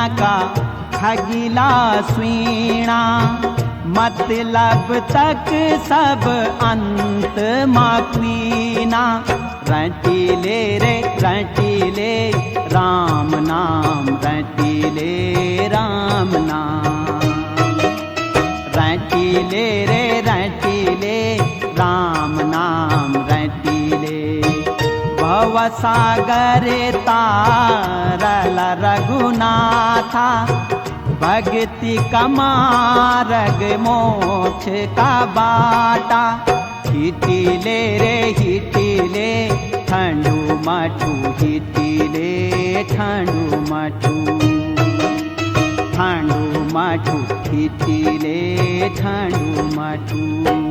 का खगिला स्वीणा, मतलब तक सब अंत माक्वीना। रटीले रे रटीले राम नाम, रटीले राम नाम। रटीले रे रटीले राम नाम, रटीले। भवसागर तारल रघुनाथा, भक्ति का मार्ग मोक्ष का बाटा। हिटिले रे हिटिले ठंडू मठू, हिटिले ठंडू मठू। ठंडू मठू हिटिले ठंडू मठू।